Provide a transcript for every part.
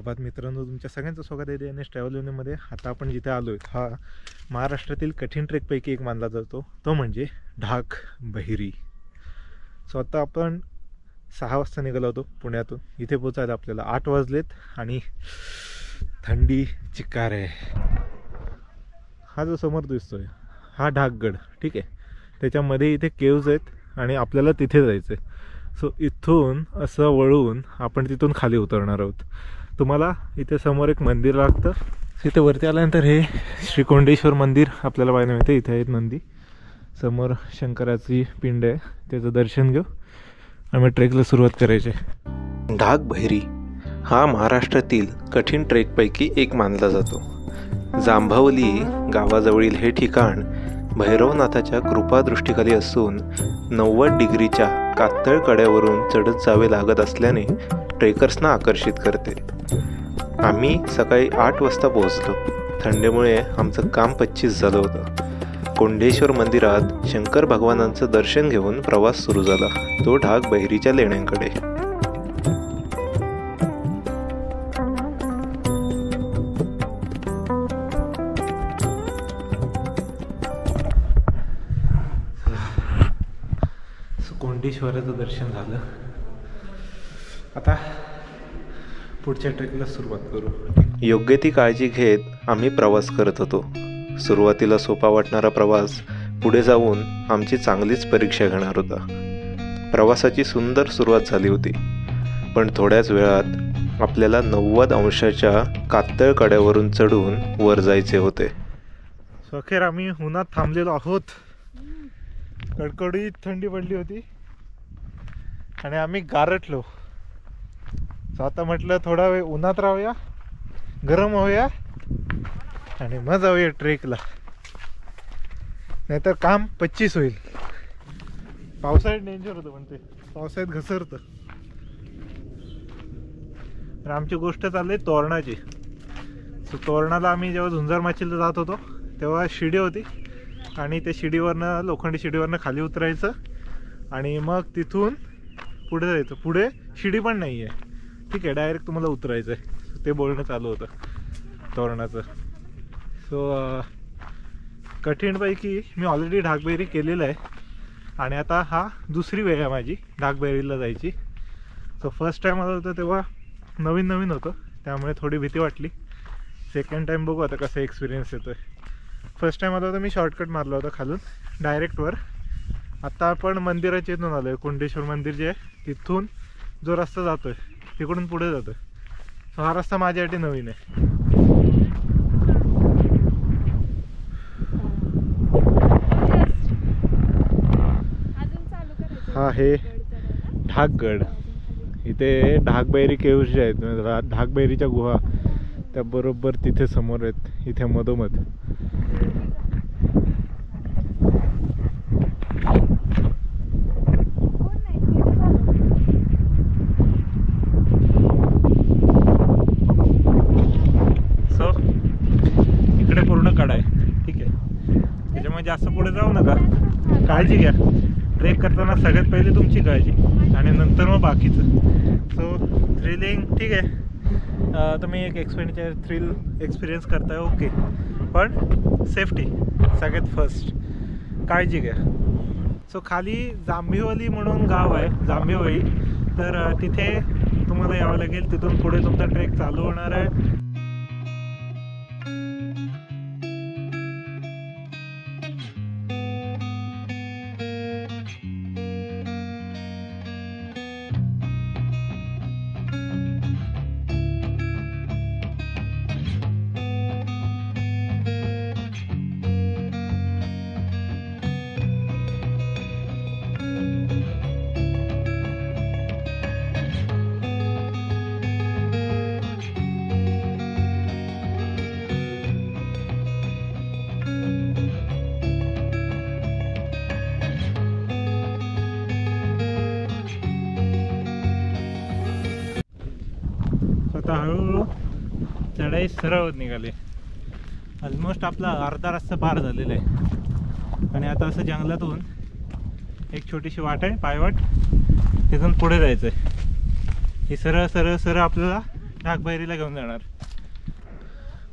सुप्रभात मित्रांनो, तुमच्या सगळ्यांचं स्वागत आहे एन एस ट्रॅव्हल युनियनमध्ये. आता आपण जिथे आलो आहे हा महाराष्ट्रातील कठीण ट्रेकपैकी एक मानला जातो, तो म्हणजे ढाक बहिरी. सो आता आपण 6 वाजता निघालो होतो पुण्यातून. इथे पोचायला आपल्याला 8 वाजलेत आणि थंडी चिक्कार आहे. हा जो समोर दिसतोय हा ढाकगड, ठीक आहे. त्याच्यामध्ये इथे केव्ज आहेत आणि आपल्याला तिथे जायचं आहे. सो इथून असं वळून आपण तिथून खाली उतरणार आहोत. तुम्हाला इथे समोर एक मंदिर लागतं. इथे वरती आल्यानंतर हे श्रीकोंडेश्वर मंदिर आपल्याला पाहायला मिळते. इथे आहेत नंदी, समोर शंकराची पिंड आहे, त्याचं दर्शन घेऊ आम्ही ट्रेकला सुरुवात करायची. ढाक बहिरी हा महाराष्ट्रातील कठीण ट्रेकपैकी एक मानला जातो. जांभवली गावाजवळील हे ठिकाण भैरवनाथाच्या कृपादृष्टीखाली असून 90 डिग्रीच्या कातळ कड्यावरून चढत जावे लागत असल्याने ट्रेकर्सना आकर्षित करते. आम्ही सकाळी 8 वाजता पोहोचलो. थंडीमुळे आमचं काम 25 झालं होतं. कोंडेश्वर मंदिरात शंकर भगवानांचं दर्शन घेऊन प्रवास सुरू झाला, तो ढाक बहिरीच्या लेण्यांकडे. कोंडेश्वराचं दर्शन झालं. आता पुढच्या ट्रेकला सुरुवात करू. योग्य ती काळजी घेत आम्ही प्रवास करत होतो. सुरुवातीला सोपा वाटणारा प्रवास पुढे जाऊन आमची चांगलीच परीक्षा घेणार होता. प्रवासाची सुंदर सुरुवात झाली होती, पण थोड्याच वेळात आपल्याला 90 अंशाच्या कातळ कड्यावरून चढून वर जायचे होते. अखेर आम्ही उन्हात थांबलेलो आहोत. कडकडीत थंडी पडली होती आणि आम्ही गारटलो. आता म्हटलं थोडा वेळ उन्हात राहूया, गरम होऊया आणि मग जाऊया ट्रेकला, नाहीतर काम 25 होईल. पावसाळ्यात डेंजर होतं, म्हणते पावसाळ्यात घसरतं. तर आमची गोष्ट चालली तोरणाची. तोरणाला आम्ही जेव्हा झुंजार माचीला जात होतो तेव्हा शिडी होती आणि त्या शिडीवरनं, लोखंडी शिडीवरनं खाली उतरायचं आणि मग तिथून पुढे जायचं. पुढे शिडी पण नाही आहे, ठीक आहे, डायरेक्ट तुम्हाला उतरायचं आहे. ते बोलणं चालू होतं तोरणाचं. सो कठीणपैकी मी ऑलरेडी ढाकबैरी केलेलं आहे आणि आता हा दुसरी वेळ आहे माझी ढाकबैरीला जायची. सो फर्स्ट टाईम आलं होतं तेव्हा नवीन होतं, त्यामुळे थोडी भीती वाटली. सेकंड टाईम बघू आता कसा एक्सपिरियन्स येतो आहे. फर्स्ट टाईम आलं होतं मी शॉर्टकट मारला होता खालून डायरेक्ट वर. आता आपण मंदिराच्या इथून आलो आहे. कोंडेश्वर मंदिर जे आहे तिथून जो रस्ता जातो आहे तिकडून पुढे जातो आहे. सो हा रस्ता माझ्यासाठी नवीन आहे. हा हे ढाकगड. इथे ढाकबैरी केव्ज जे आहेत, ढाकबैरीच्या गुहा, त्या बरोबर तिथे समोर आहेत, इथे मधोमध. सो इकडे पूर्ण कडा आहे, ठीक आहे, त्याच्यामुळे जास्त पुढे जाऊ नका. काळजी घ्या. ट्रेक करताना सगळ्यात पहिले तुमची काळजी आणि नंतर मग बाकीचं. सो थ्रिलिंग, ठीक आहे, तुम्ही एक थ्रिल एक्सपिरियन्स करताय, ओके, पण सेफ्टी सगळ्यात फर्स्ट. काळजी घ्या. सो खाली जांभिवली म्हणून गाव आहे, जांभिवली, तर तिथे तुम्हाला यावं लागेल. तिथून पुढे तुमचा ट्रेक चालू होणार आहे. आता हळूहळू चढाई सरळ होत निघाली. ऑलमोस्ट आपला अर्धा रस्ता पार झालेला आहे आणि आता असं जंगलातून एक छोटीशी वाट आहे, पायवाट, तिथून पुढे जायचं आहे. ही सरळ सरळ सरळ आपल्याला ढाकबैरीला घेऊन जाणार.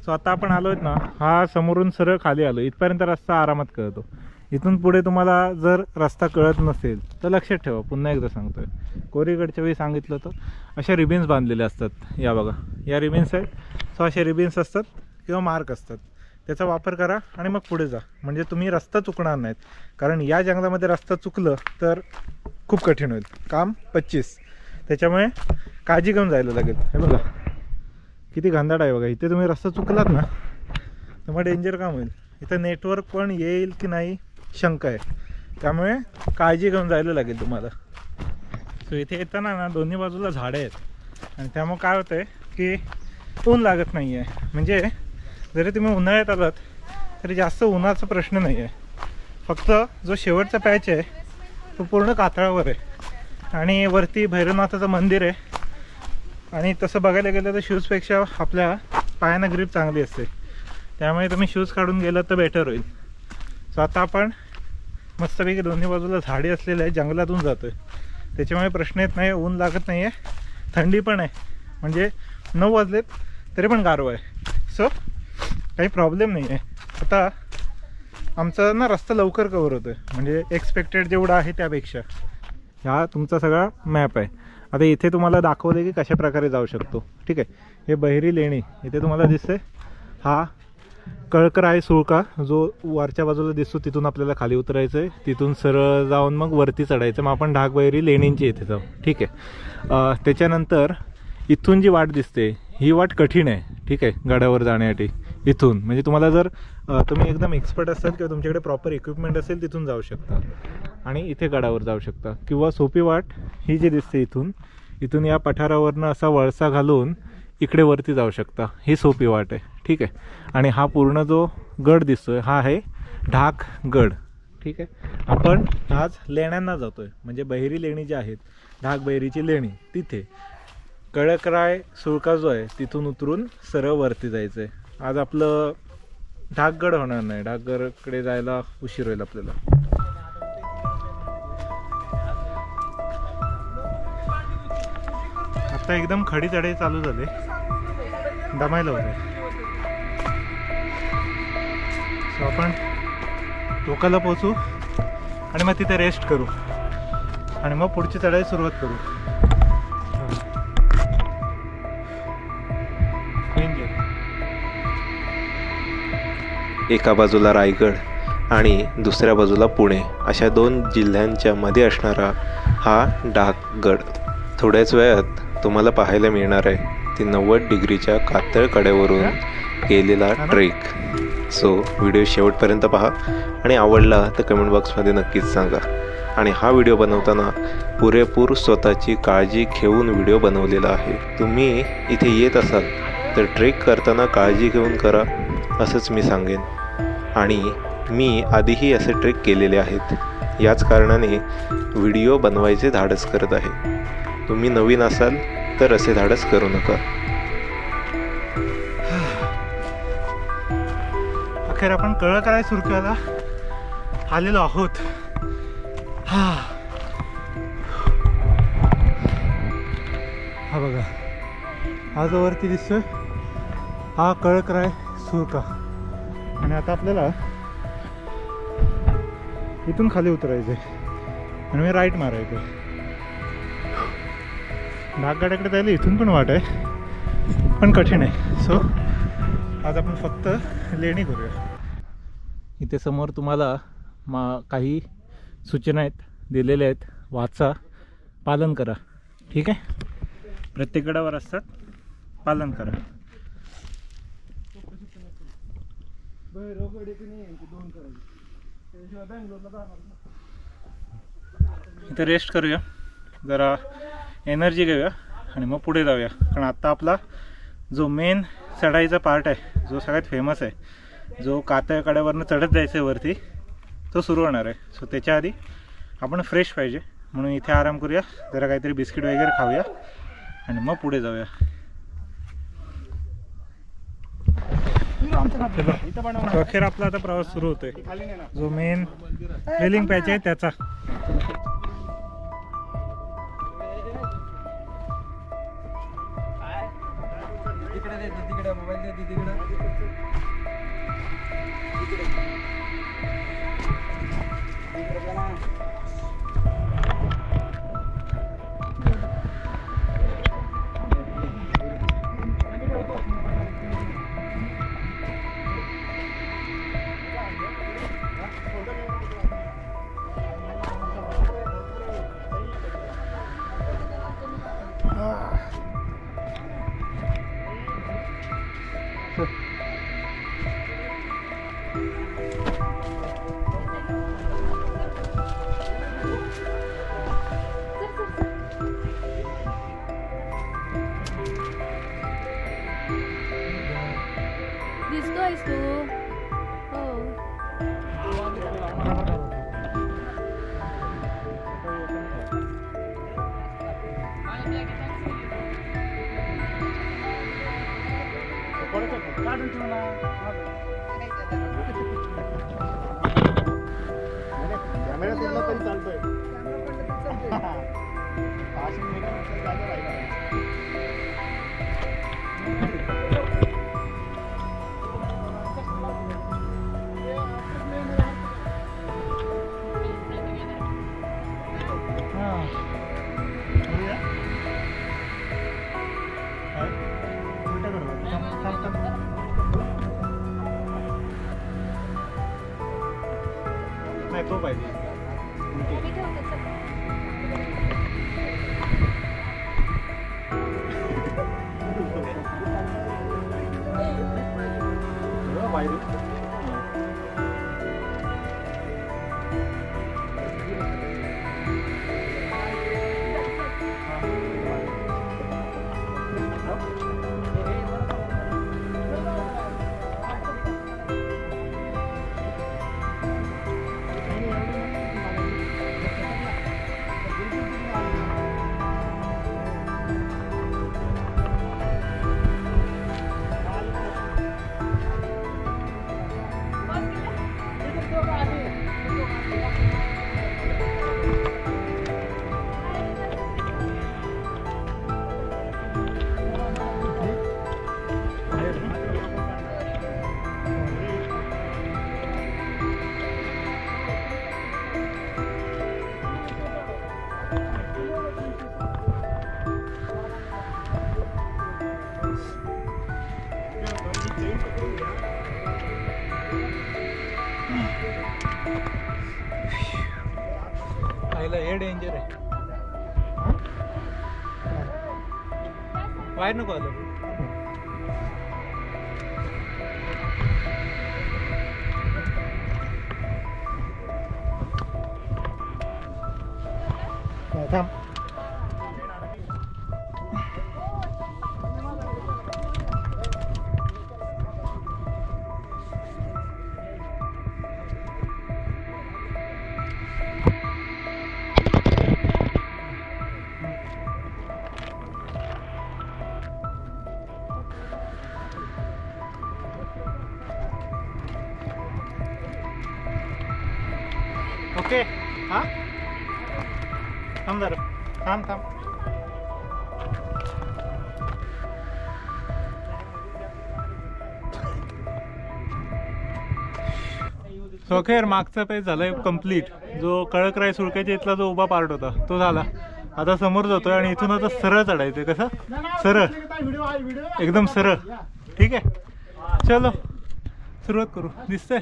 सो आता आपण आलो आहेत ना, हा समोरून सरळ खाली आलो. इथपर्यंत रस्ता आरामात कळतो. इथून पुढे तुम्हाला जर रस्ता कळत नसेल तर लक्षात ठेवा, पुन्हा एकदा सांगतोय, कोरीगडच्या वेळी सांगितलं होतं, अशा रिबिन्स बांधलेले असतात. या बघा, या रिबिन्स आहेत. सो असे रिबिन्स असतात किंवा मार्क असतात, त्याचा वापर करा आणि मग पुढे जा, म्हणजे तुम्ही रस्ता चुकणार नाहीत. कारण या जंगलामध्ये रस्ता चुकलं तर खूप कठीण होईल काम 25. त्याच्यामुळे काळजी घेऊन जायला लागेल. हे बघा किती घांदाड आहे बघा. इथे तुम्ही रस्ता चुकलात ना तर मग डेंजर काम होईल. इथं नेटवर्क पण येईल की नाही शंका आहे, त्यामुळे काळजी घेऊन जायला लागेल तुम्हाला. सो इथे येताना ना दोन्ही बाजूला झाडं आहेत आणि त्यामुळे काय होतं आहे की ऊन लागत नाही आहे. म्हणजे जरी तुम्ही उन्हाळ्यात आलात तरी जास्त उन्हाचा प्रश्न नाही आहे. फक्त जो शेवटचा पॅच आहे तो पूर्ण कातळावर आहे आणि वरती भैरवनाथाचं मंदिर आहे. आणि तसं बघायला गेलं तर शूजपेक्षा आपल्या पायांना ग्रीप चांगली असते, त्यामुळे तुम्ही शूज काढून गेलं तर बेटर होईल. सो आता आपण मस्तपैकी दोन्ही बाजूला झाडे असलेल्या जंगलातून जातो आहे, त्याच्यामुळे प्रश्न येत नाही, ऊन लागत नाही आहे, थंडी पण आहे. म्हणजे 9 वाजलेत तरी पण गारवा आहे. सो काही प्रॉब्लेम नाही आहे. आता आमचा ना रस्ता लवकर कवर होतो आहे, म्हणजे एक्सपेक्टेड जेवढा आहे त्यापेक्षा. हा तुमचा सगळा मॅप आहे. आता इथे तुम्हाला दाखवले की कशा प्रकारे जाऊ शकतो. ठीक आहे, हे बहिरी लेणी इथे तुम्हाला दिसते. हा कळकराय सुळका जो वरच्या बाजूला दिसतो, तिथून आपल्याला खाली उतरायचं आहे, तिथून सरळ जाऊन मग वरती चढायचं. मग आपण ढाकबैरी लेणींची इथे जाऊ. ठीक आहे, त्याच्यानंतर इथून जी वाट दिसते ही वाट कठीण आहे. ठीक आहे, गडावर जाण्यासाठी इथून, म्हणजे तुम्हाला जर तुम्ही एकदम एक्सपर्ट असाल किंवा तुमच्याकडे प्रॉपर इक्विपमेंट असेल तिथून जाऊ शकता आणि इथे गडावर जाऊ शकता. किंवा सोपी वाट ही जी दिसते इथून या पठारावरनं असा वळसा घालून इकडे वरती जाऊ शकता. ही सोपी वाट आहे. ठीक आहे, आणि हा पूर्ण जो गड दिसतोय हा आहे ढाकगड. ठीक आहे, आपण आज लेण्यांना जातोय, म्हणजे बहिरी लेणी जी आहेत, ढाकबैरीची लेणी, तिथे कळकराय सुळका जो आहे तिथून उतरून सरळ वरती जायचं आहे. आज आपलं ढाकगड होणार नाही, ढाकगडकडे जायला उशीर होईल आपल्याला. आता एकदम खडी चढाई चालू झाले, दमायला होते. सो आपण टोकाला पोहोचू आणि मग तिथे रेस्ट करू आणि मग पुढची चढाई सुरुवात करू. एका बाजूला रायगड आणि दुसऱ्या बाजूला पुणे, अशा 2 जिल्ह्यांच्या मध्ये असणारा हा ढाकगड. थोड्याच वेळात तुम्हाला पाहायला मिळणार आहे ती 90 डिग्रीच्या कातळ कड्यावरून केलेला ट्रेक. सो व्हिडिओ शेवटपर्यंत पहा आणि आवडला तर कमेंट बॉक्समध्ये नक्कीच सांगा. आणि हा व्हिडिओ बनवताना पुरेपूर स्वतःची काळजी घेऊन व्हिडिओ बनवलेला आहे. तुम्ही इथे येत असाल तर ट्रेक करताना काळजी घेऊन करा असंच मी सांगेन. आणि मी आधीही असे ट्रेक केलेले आहेत, याच कारणाने व्हिडिओ बनवायचे धाडस करत आहे. तुम्ही नवीन असाल तर असे धाडस करू नका. अखेर आपण कळकराय सुळक्याला आलेलो आहोत. हा बघा, हा जो वरती दिसतोय हा कळकराय सुळका. आणि आता आपल्याला इथून खाली उतरायचं आहे आणि मी राईट मारायचं आहे. ढाकगडाकडे जायला इथून पण वाट आहे, पण कठीण आहे. सो आज आपण फक्त लेणी करूया. इथे समोर तुम्हाला काही सूचना आहेत दिलेल्या आहेत, वाचा, पालन करा. ठीक आहे, प्रत्येक गडावर असतात, पालन करा. इथे रेस्ट करूया, जरा एनर्जी घेऊया आणि मग पुढे जाऊया. कारण आत्ता आपला जो मेन चढाईचा पार्ट आहे, जो सगळ्यात फेमस आहे, जो कातळ कड्यावरनं चढत जायचं आहे वरती, तो सुरू होणार आहे. सो त्याच्या आधी आपण फ्रेश पाहिजे, म्हणून इथे आराम करूया, जरा काहीतरी बिस्किट वगैरे खाऊया आणि मग पुढे जाऊया. अखेर आपला आता प्रवास सुरू होतोय, जो मेन ट्रेलिंग पॅच आहे त्याचा. दीदीकडे मोबाईल दे दीदीकडे. दिसतोयस तू. हो. काढून ठेव ना. कॅमेरा सोडला तरी चालतोय. नाही तो पाहिजे. आईला हे डेंजर आहे. बाहेर नको आलं. थांब. ओके. हा थांब जरा. थांब. सो अखेर मागचा पेज झालाय कम्प्लीट. जो कळकराय सुळक्याच्या इथला जो उभा पार्ट होता तो झाला. आता समोर जातोय आणि इथून आता सरळ चढायचंय. कसं सरळ, एकदम सरळ. ठीक आहे, चलो सुरुवात करू. दिसतंय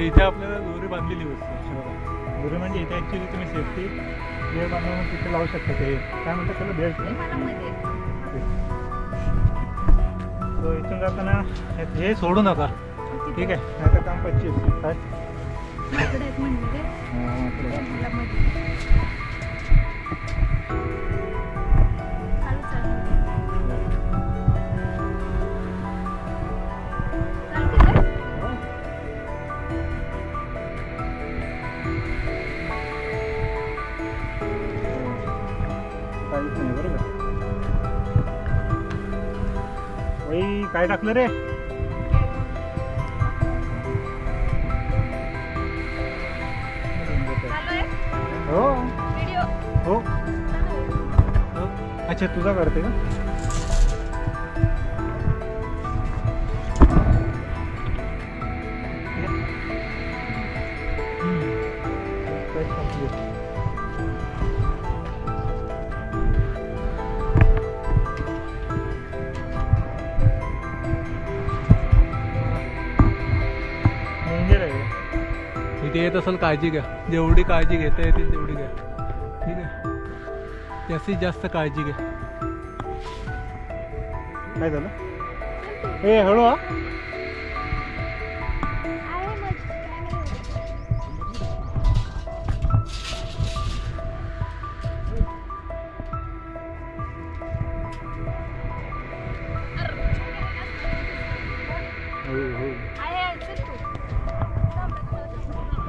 इथे आपल्याला दोरी बांधलेली होती. दोरी म्हणजे इथे ॲक्च्युली तुम्ही सेफ्टी बेल्ट बांधून तिथे लावू शकता. ते काय म्हणतात त्याला, बेल्ट. तो इथून जाताना हे सोडू नका. ठीक आहे, नाही तर काम 25 काय. काहीच नाही बरं का. बाई काय टाकलं रे? हो हो. अच्छा तुझा करते का? इथे येत असेल काळजी घ्या, जेवढी काळजी घेता येतील तेवढी घ्या, ठीक आहे. जास्तीत जास्त काळजी घ्या. काय झालं? ए हळू हा.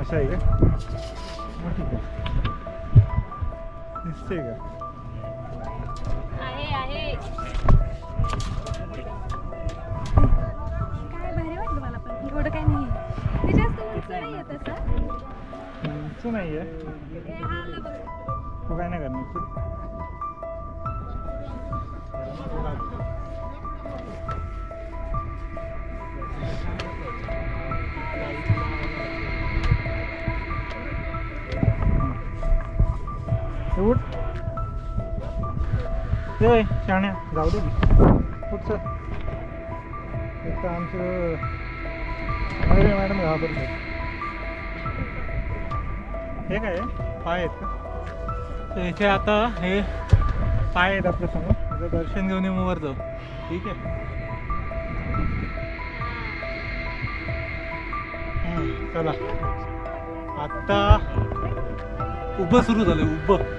असं आहे का? मग ठीक आहे. दिसतंय का? आहे काय भारी वाटलं मला, पण एवढं काय नाही. ते जास्त उंच नाही आहे तसं. उंच नाही आहे. तू काय नाही करणार? उठ ते शाण्या जाऊ दे कुठचं. एक तर आमचं अरे मॅडम घाबरते. हे काय पाय आहेत का? तर इथे आता हे पाय आहेत आपल्या समोर. त्याचं दर्शन घेऊन येऊ, वर जाऊ. ठीक आहे. चला आता उभं सुरू झालं. उभं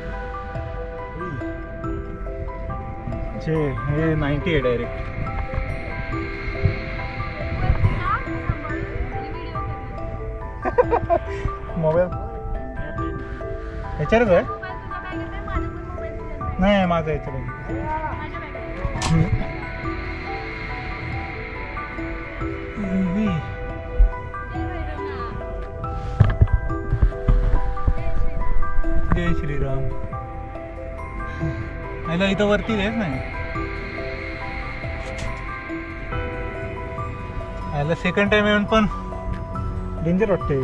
हे 90 आहे डायरेक्ट. मोबाईल ह्याच्यावरच आहे? नाही माझा याच्यावर. जय श्रीराम. याला इथं वरती आहेच नाही. याला सेकंड टाइम येऊन पण डेंजर वाटते.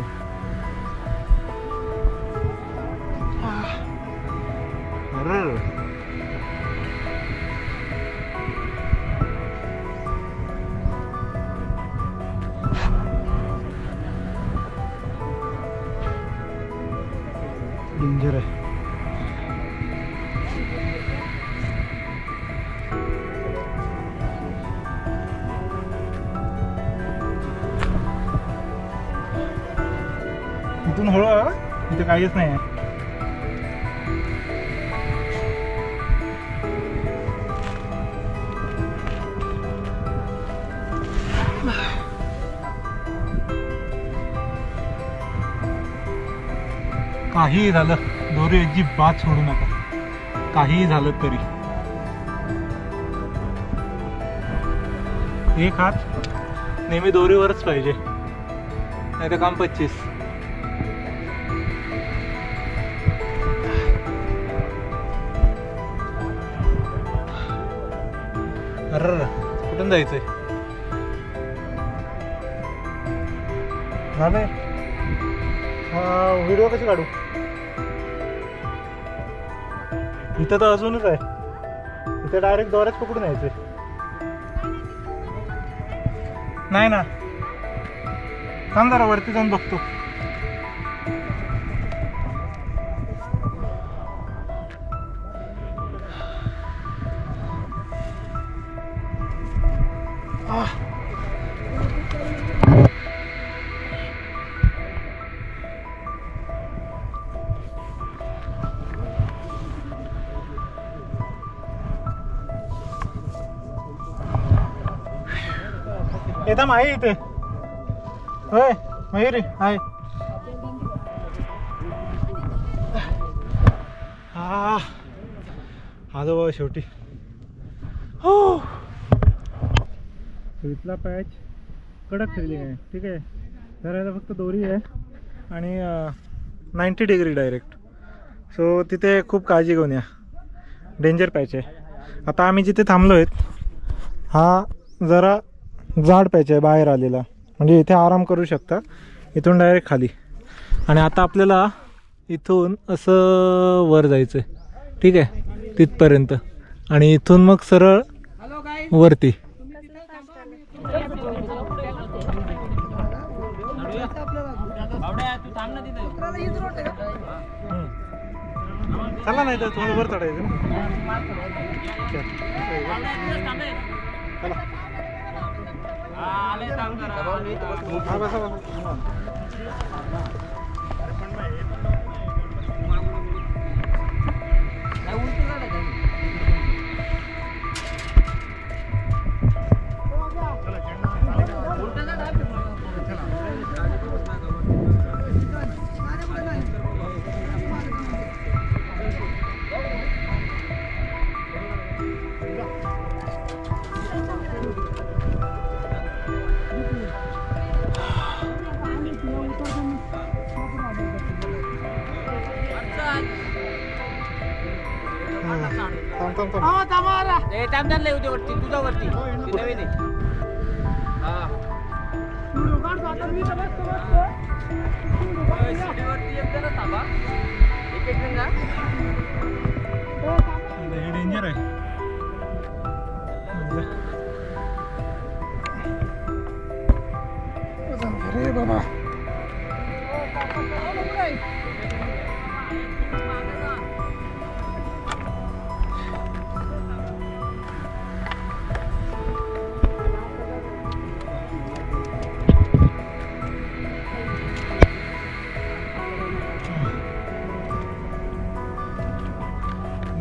डेंजर आहे. इथून हळू आहे. इथे काहीच नाही आहे. काहीही झालं, दोरी अजिबात सोडू नका. काहीही झालं तरी एक हात नेहमी दोरीवरच पाहिजे, नाही तर काम 25. अरे कुठून जायचंय? झालंय. व्हिडिओ कशी काढू? इथं तर अजूनच आहे. इथे डायरेक्ट दोऱ्याच पकडून यायचंय. नाही ना, थांब जरा वरती जाऊन बघतो. एकदम आहे इथे. होय मयुरी आहे. आलो बाबा शेवटी. हो इथला पॅच कडक फिरली आहे. ठीक आहे, धरायला फक्त दोरी आहे आणि 90 डिग्री डायरेक्ट. सो तिथे खूप काळजी घेऊन या, डेंजर पॅच आहे. आता आम्ही जिथे थांबलो आहेत हा जरा जाड पॅच आहे बाहेर आलेला, म्हणजे इथे आराम करू शकता. इथून डायरेक्ट खाली. आणि आता आपल्याला इथून असं वर जायचं आहे. ठीक आहे, तिथपर्यंत. आणि इथून मग सरळ वरती. चला नाही तर तुम्हाला वर चढायचं डेंजर आहे. अरे बाबा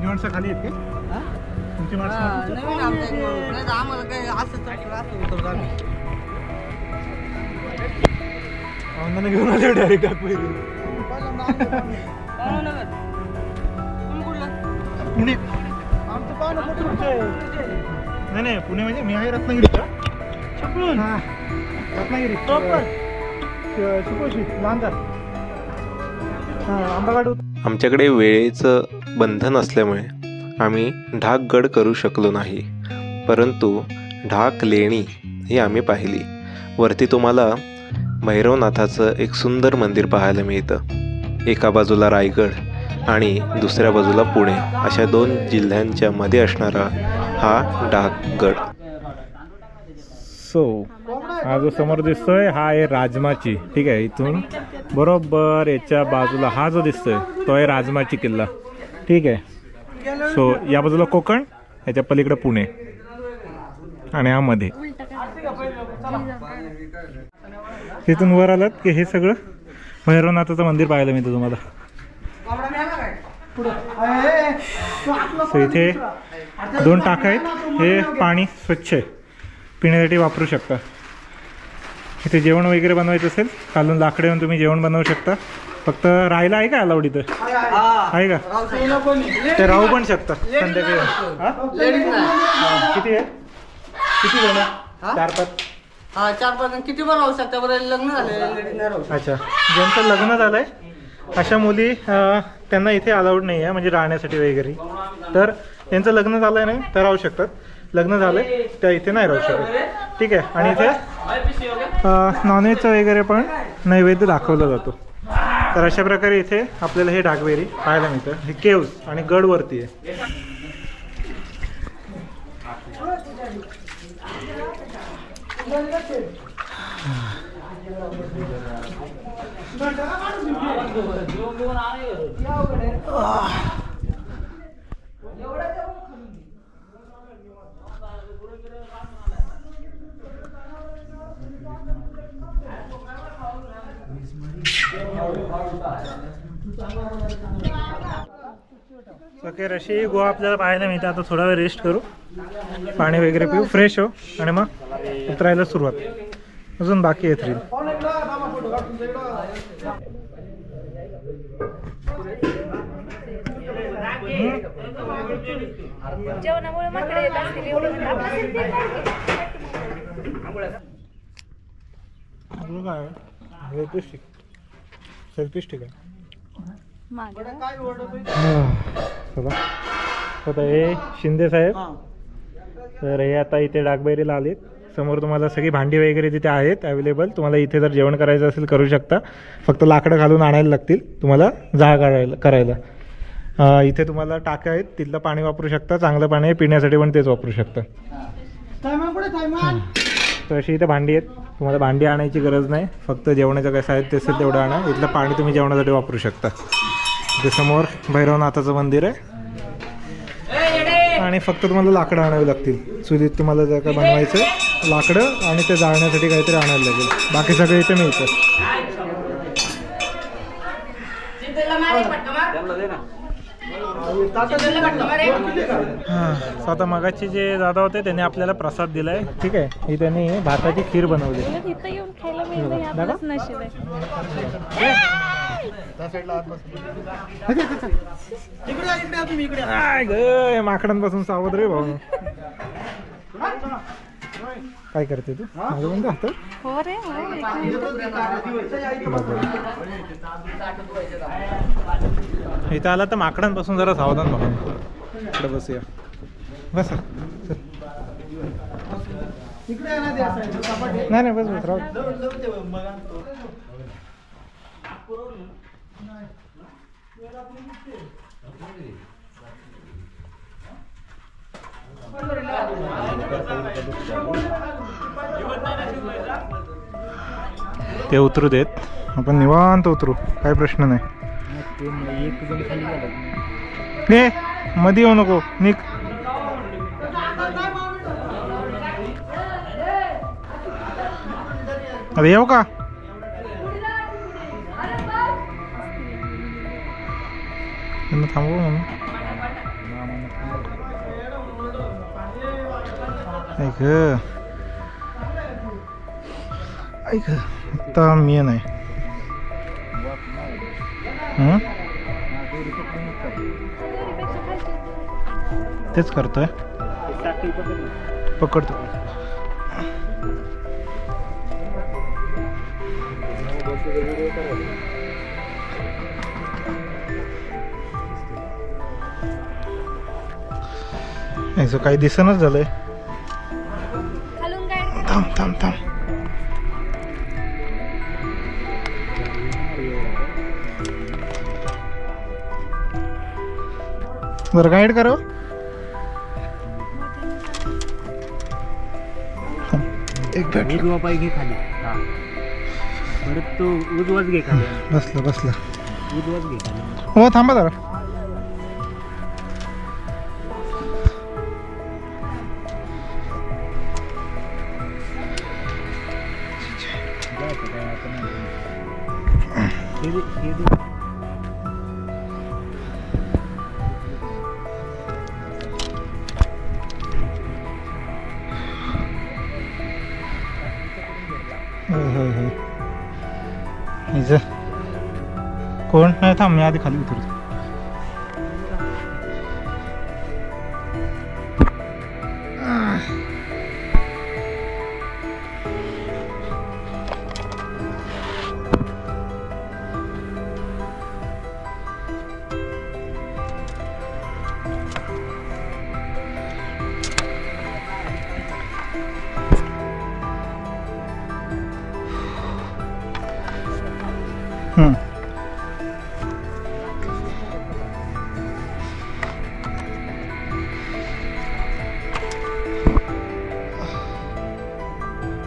माणसं खाली आहेत का? तुमची माणसं आम्हाला काही असं आम्हाला घेऊन आले डायरेक्ट पुणे. नाही नाही पुणे म्हणजे मी आहे रत्नागिरीचा. रत्नागिरी लांजा आंबागाड. आमच्याकडे वेळेचं बंधन असल्यामुळे आम्ही ढाकगड करू शकलो नाही, परंतु ढाक लेणी ही आम्ही पाहिली. वरती तुम्हाला भैरवनाथाचं एक सुंदर मंदिर पाहायला मिळतं. एका बाजूला रायगड आणि दुसऱ्या बाजूला पुणे अशा 2 जिल्ह्यांच्या मध्ये असणारा हा ढाकगड. सो हा जो समोर दिसतोय हा आहे राजमाची. ठीक आहे, इथून बरोबर याच्या बाजूला हा जो दिसतोय तो आहे राजमाची किल्ला. ठीक आहे, सो या बाजूला कोकण, याच्या पलीकडे पुणे आणि हा मध्ये. तिथून वर आलात की हे सगळं भैरवनाथाचं मंदिर पाहायला मिळतं तुम्हाला. सो इथे 2 टाका आहेत. हे पाणी स्वच्छ आहे, पिण्यासाठी वापरू शकता. इथे जेवण वगैरे बनवायचं असेल खालून लाकडे येऊन तुम्ही जेवण बनवू शकता. फक्त राहायला आहे का अलाउड इथं? आहे का? ते राहू पण शकतात संध्याकाळी. किती आहे? किती जण? 4-5 किती पण राहू शकता. बरं लग्न झालं. अच्छा, ज्यांचं लग्न झालंय अशा मुली त्यांना इथे अलाउड नाही आहे म्हणजे राहण्यासाठी वगैरे. तर त्यांचं लग्न झालंय नाही तर राहू शकतात. लग्न झालंय त्या इथे नाही राहू शकत. ठीक आहे. आणि इथे नॉनव्हेजचं वगैरे पण नैवेद्य दाखवला जातो. तर अशा प्रकारे इथे आपल्याला हे ढाकबेरी पाहायला मिळतं. हे केव्ज आणि गडवरती आहे. ओके, अशी गोवा आपल्याला पाहायला मिळते. आता थोडा वेळ रेस्ट करू, पाणी वगैरे पिऊ, फ्रेश हो आणि मग उतरायला सुरुवात. अजून बाकी आहे थ्रिल. जेवणामुळे माकडे येत असतील एवढं म्हणजे आपलं selfie काढ की. आपलं काय सेल्फी स्टिक, सेल्फी स्टिक आहे. मागे चला आता हे शिंदे साहेब, तर हे आता इथे डाकबैरीला आलेत. समोर तुम्हाला सगळी भांडी वगैरे तिथे आहेत अवेलेबल. तुम्हाला इथे जर जेवण करायचं असेल करू शकता. फक्त लाकडं घालून आणायला लागतील तुम्हाला जाळ करायला. इथे तुम्हाला टाक्या आहेत, तिथलं पाणी वापरू शकता. चांगलं पाणी आहे पिण्यासाठी, पण तेच वापरू शकता. तर अशी इथे भांडी आहेत. तुम्हाला भांडी आणायची गरज नाही, फक्त जेवणाचं काय साहित्य असेल तेवढं आणा. इथलं पाणी तुम्ही जेवणासाठी वापरू शकता. इथे समोर भैरवनाथाचं मंदिर आहे आणि फक्त तुम्हाला लाकडं आणावी लागतील. चुलीत तुम्हाला जर काय बनवायचं लाकडं आणि ते जाळण्यासाठी काहीतरी आणायला लागेल. बाकी सगळं इथे मिळतं. हां, आता मगाची जे दादा होते त्यांनी आपल्याला प्रसाद दिलाय. ठीक आहे, ही त्यांनी भाताची खीर बनवली. इथं येऊन खायला मिळतं हे आपलंच नशीब आहे. माकडांपासून सावध रे भाऊ. काय करते तू? माझं बंद हात. हो रे हो, एक मिनिट. इथं आला तर माकडांपासून जरा सावधान भाऊ. इकडे बसूया. बसा. नाही बस बस राहू. ते उतरू देत, आपण निवांत उतरू, काय प्रश्न नाही. घे मध्ये येऊ नको, निक. अरे येऊ का? थांबू म्हणून ऐक ऐक, आता मी नाही. तेच करतोय, पकडतो. याचं काही दिसनच झालंय. थांब थांब थांब. बरं गाईड करा. एक उजवा पाय घे खाली, परत तो उजवाच घे खाली. बसलं बसलं. उजवाच घे खाली. हो थांबा जरा. कोण नाही, थांब मी आधी खाली उतरतो.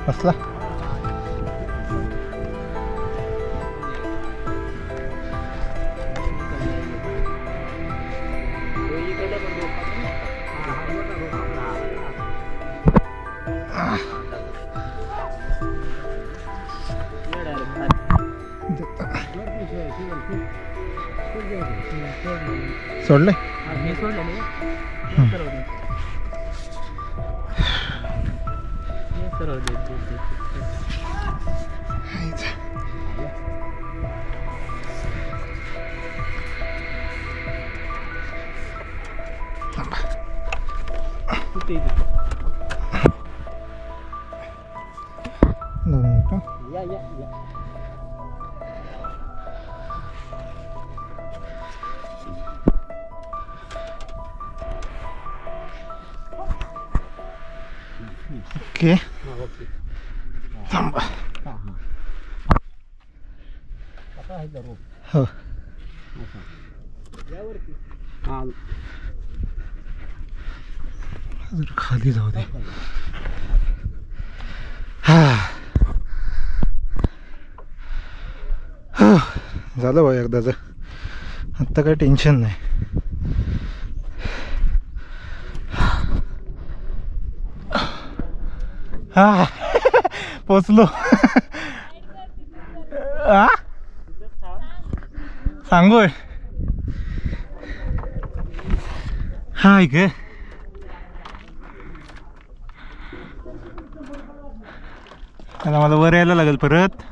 बसला. सोडले. ते या या या ओके थांबा. हो जरा खाली जाऊ दे. झालं भाऊ एकदाच. आत्ता काही टेन्शन नाही. हा पोचलो. हा सांगोय. हा इकडे आता मला वर यायला लागेल परत.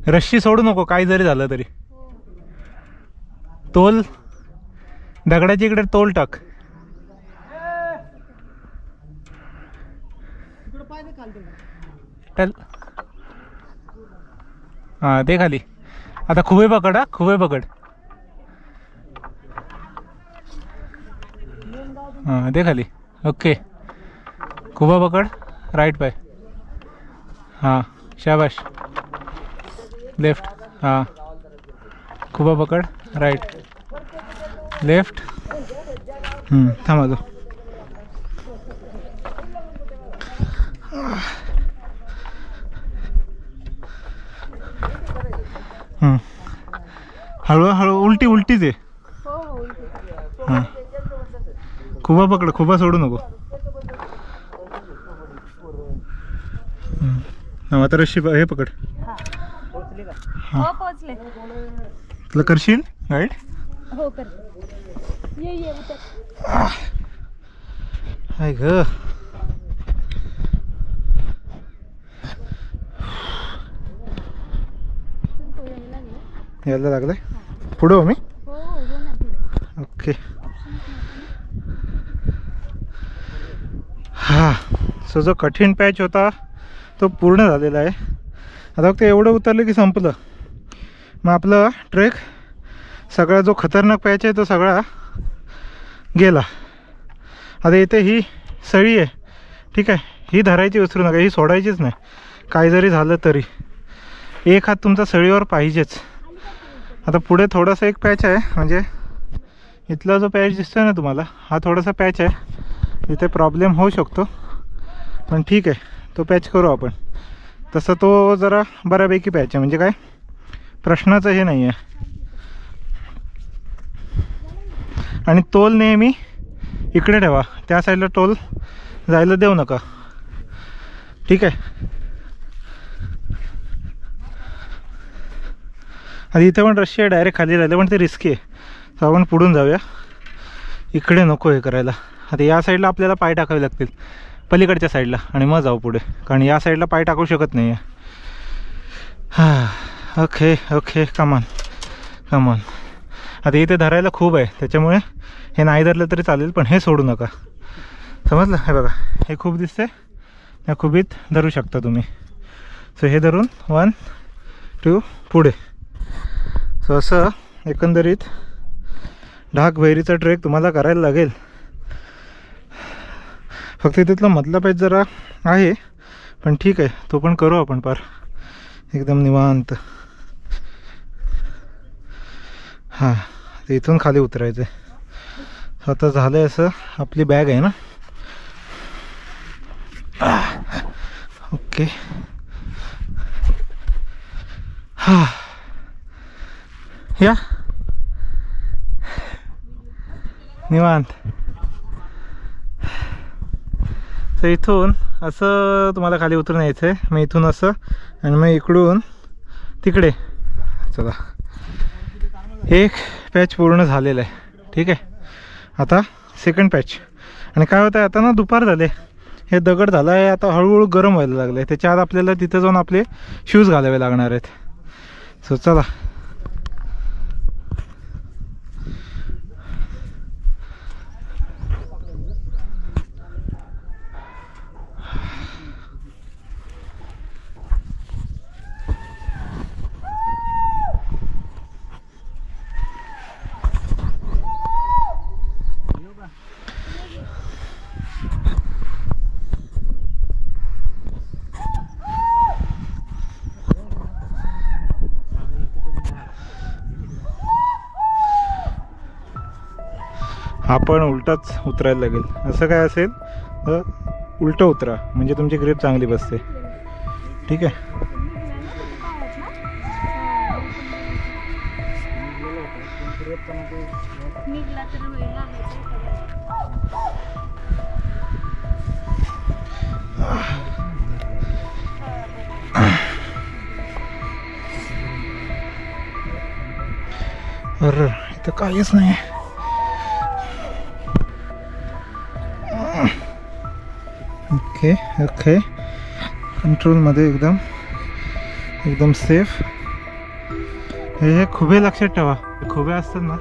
रश्शी सोडू नको काही जरी झालं तरी. तोल दगडाच्या इकडे तोल टाक. चल हा ते खाली. आता खुबे पकड. हा खुबे पकड. हा ते खाली. ओके खुबा पकड. राईट पाय. हा शाबाश. लेफ्ट. हाँ खुबा पकड़. Right left. थांबा तो. हळू उलटी उलटीच आहे. हां खुबा पकड. खुबा सोडू नको. आता रश्शी हे पकड. हो पोहोचले. तुला करशील गाईड. हो कर. ये उतर. हाय ग. यायला लागलंय. पुढं हो मी. हो ना पुढे. ओके. हा सो जो कठीण पॅच होता तो पूर्ण झालेला आहे. आता फक्त एवढं उतरलं की संपलं. मग आपलं ट्रेक सगळा जो खतरनाक पॅच आहे तो सगळा गेला. आता इथे ही सळी आहे ठीक आहे. ही धरायची विसरू नका. ही सोडायचीच नाही काय जरी झालं तरी. एक हात तुमचा सळीवर पाहिजेच. आता पुढे थोडासा एक पॅच आहे म्हणजे इथला जो पॅच दिसतोय ना तुम्हाला हा थोडासा पॅच आहे. इथे प्रॉब्लेम होऊ शकतो पण ठीक आहे तो पॅच करू आपण. तसं तो जरा बऱ्यापैकी पॅच आहे म्हणजे काय प्रश्नाचं हे नाही आहे. आणि टोल नेहमी इकडे ठेवा. त्या साईडला टोल जायला देऊ नका ठीक आहे. आणि इथे पण रशी आहे डायरेक्ट खाली राहिलं पण ते रिस्की आहे. तर आपण पुढून जाऊया. इकडे नको हे करायला. आता या साईडला आपल्याला पाय टाकावे लागतील पलीकडच्या साईडला आणि मग जाऊ पुढे कारण या साईडला पाय टाकू शकत नाही आहे. हां ओके ओके कमान कमान. आता इथे धरायला खूप आहे त्याच्यामुळे हे नाही धरलं तरी चालेल पण हे सोडू नका समजलं. हे बघा हे खूप दिसते त्या खुबीत धरू शकता तुम्ही. सो हे धरून 1 2 पुढे. सो असं एकंदरीत ढाक भैरीचा ट्रेक तुम्हाला करायला लागेल. फक्त तिथला मधला पॅच जरा आहे पण ठीक आहे तो पण करू आपण पार एकदम निवांत. हां ते इथून खाली उतरायचं आहे. आता झालं आहे असं आपली बॅग आहे ना. ओके हां या निवांत. तर इथून असं तुम्हाला खाली उतरून यायचं आहे. मग इथून असं आणि मग इकडून तिकडे. चला, एक पॅच पूर्ण झालेला आहे. ठीक आहे, आता सेकंड पॅच. आणि काय होतं आहे, आता ना दुपार झाले, हे दगड झालं आहे, आता हळूहळू गरम व्हायला लागलं आहे. त्याच्या आत आपल्याला तिथं जाऊन आपले शूज घालावे लागणार आहेत. सो चला. हा पण उलटाच उतरायला लागेल. असं काय असेल तर उलटं उतरा, म्हणजे तुमची ग्रिप चांगली बसते. ठीक आहे. निघला तर होईल ना. अरे इथं काहीच नाही. ओके ओके, कंट्रोलमध्ये एकदम एकदम सेफ. हे खुबे लक्षात ठेवा, खुबे असतात ना,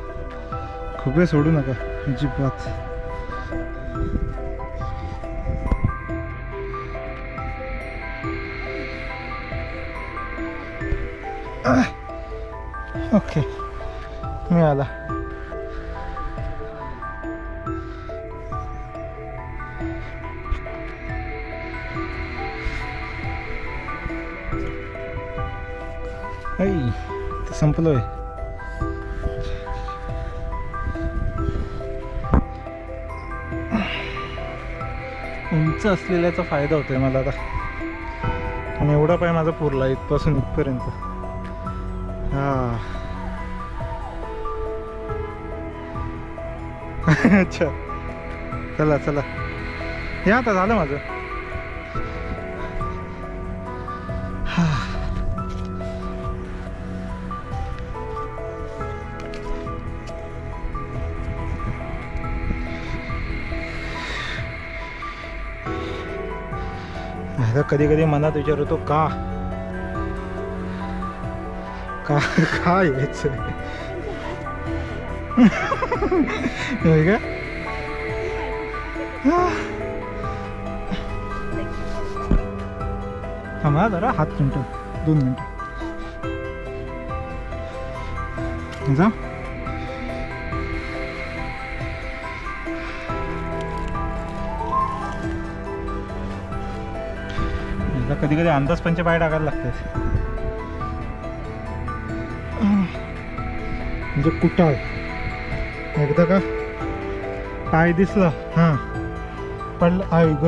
खुबे सोडू नका अजिबात. ओके, मिळाला. ऐ ते संपलोय. उंच असलेल्याचा फायदा होतोय मला आता. आणि एवढा पाय माझा पुरला इथपासून इथपर्यंत. हा अच्छा, चला चला, हे आता झालं माझं. कधी कधी मनात विचार होतो का का का यायचं का. थांबा जरा, हात मिनटं, 2 मिनटं जा. कधी कधी अंदाज पंचे पाय टाकायला लागतात. म्हणजे कुटाळ एकदा का पाय दिसला, हां पडलं, आई ग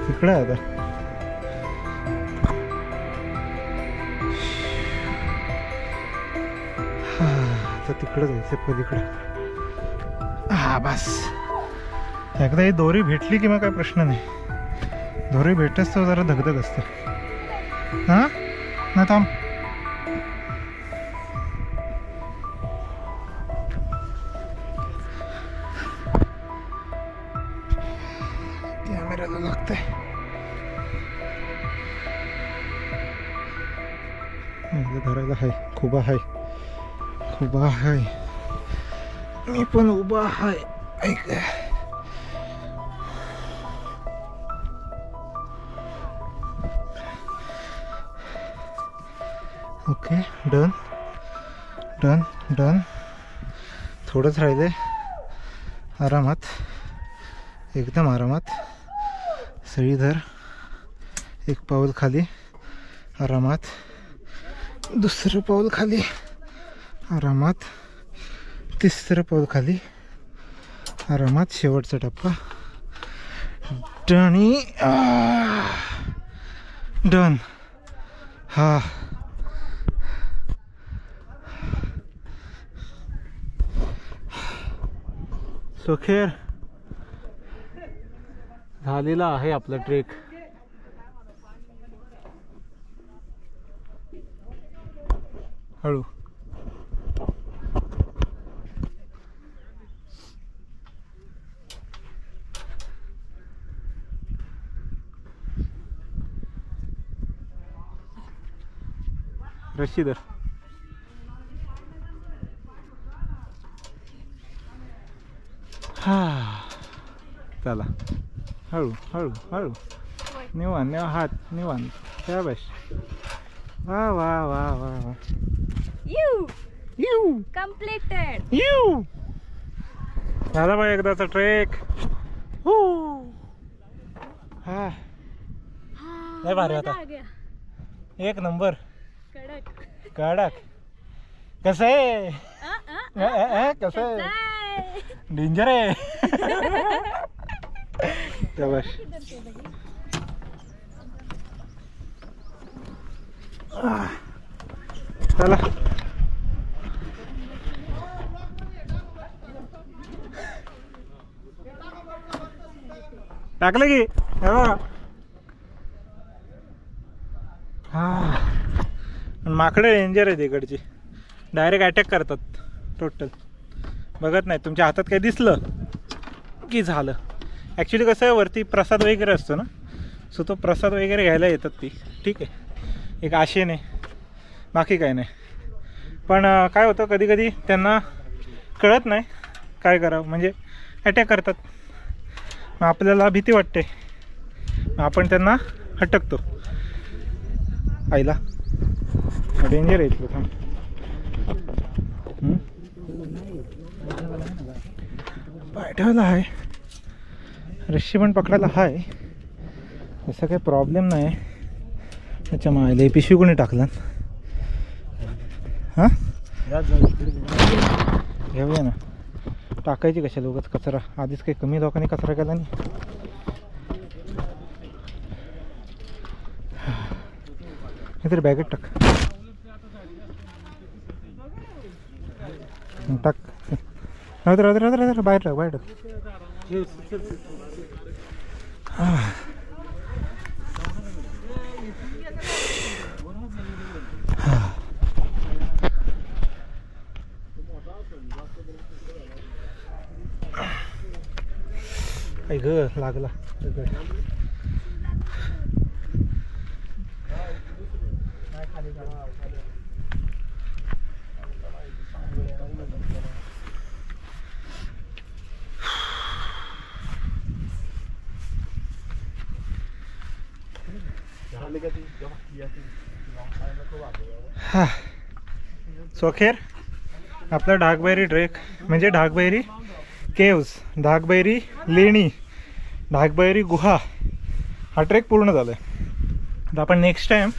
तिकडे आहे आता. आता तिकडं जायचं पलीकडे. हा बस, एकदा ही दोरी भेटली की मग काय प्रश्न नाही. दोरी भेटच तर जरा धगधग असते. हां ना, थांब. कॅमेऱ्याला लागतंय. धरायला हाय, खुबा हाय, खुबा हाय, मी पण उभा हाय. ऐक, ओके, डन डन डन. थोडंच राहिले. आरामात, एकदम आरामात. सळी धर, एक पाऊल खाली, आरामात. दुसरं पाऊल खाली, आरामात. तिसरं पाऊल खाली, आरामात. शेवटचा टप्पा. Done done. हा सोखेर झालेला आहे आपला ट्रेक. हळू. रस्सी धर. हा चला हळू हळू हळू. निवान निवा हात निवान. शाबाश. वा वा वा वा वा. You you completed. यू झाला बा एकदाचा ट्रेक. हा लय भारी होता. एक नंबर. कडक. कडक. कसं आहे कसं आहे. डेंजर आहे. शाबाश. चला टाकलं की हा. माकडे डेंजर आहे तिकडची. डायरेक्ट अटॅक करतात. टोटल बघत नाही. तुमच्या हातात काही दिसलं की झालं. ॲक्च्युली कसं आहे वरती प्रसाद वगैरे असतो ना, सो तो प्रसाद वगैरे घ्यायला येतात ती. ठीक आहे एक आशेने, बाकी काय नाही. पण काय होतं कधी कधी त्यांना कळत नाही काय करावं, म्हणजे अटॅक करतात. मग आपल्याला भीती वाटते, आपण त्यांना हटकतो. आईला डेंजर आहे इथलं. थांब. पाठवायला आहे, रस्सी पण पकडायला आहे, असं काही प्रॉब्लेम नाही. अच्छा मायला पिशवी कोणी टाकला. हां घेऊया ना. टाकायची कशाला उगाच कचरा. आधीच काही कमी लोकांनी कचरा केला नाही. हे बॅगेत टाक. टाक. राहू बाहेर टाक. बाहेर टाक. आई ग लागला. हा सोखेर आपला ढाकबैरी ट्रेक म्हणजे ढाकबैरी केव्ज, ढाकबैरी लेणी, ढाकबैरी गुहा हा ट्रेक पूर्ण झाला आहे. तर आपण नेक्स्ट टाइम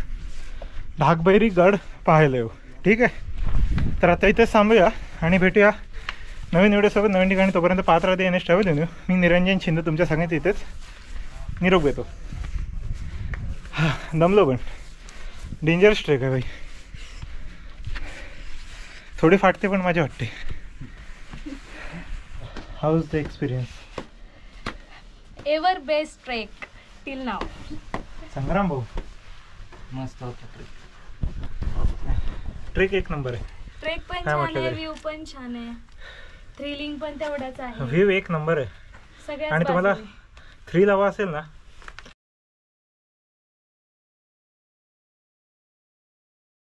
ढाकबैरी गड पाहायला येऊ. ठीक आहे. तर आता इथेच थांबूया आणि भेटूया नवीन व्हिडिओसोबत नवीन ठिकाणी. तोपर्यंत पाहत राहते NS ट्रॅव्हल न्यू. मी निरंजन शिंदे तुमच्या सांगितलं इथेच निरोप देतो. हां दमलो पण डेंजरस ट्रेक आहे भाई. थोडी फाटते पण माझी वाटते. How is the experience? Ever best trek till now. Sangram भाऊ मस्त होता ट्रेक. ट्रेक एक नंबर आहे. ट्रेक पण काय छान म्हटलं आहे, तरी? व्ह्यू पण छान आहे, थ्रिलिंग पण तेवढाच आहे. व्ह्यू एक नंबर आहे. सगळ्याच आणि तुम्हाला बाजूने. थ्रिल हवा असेल ना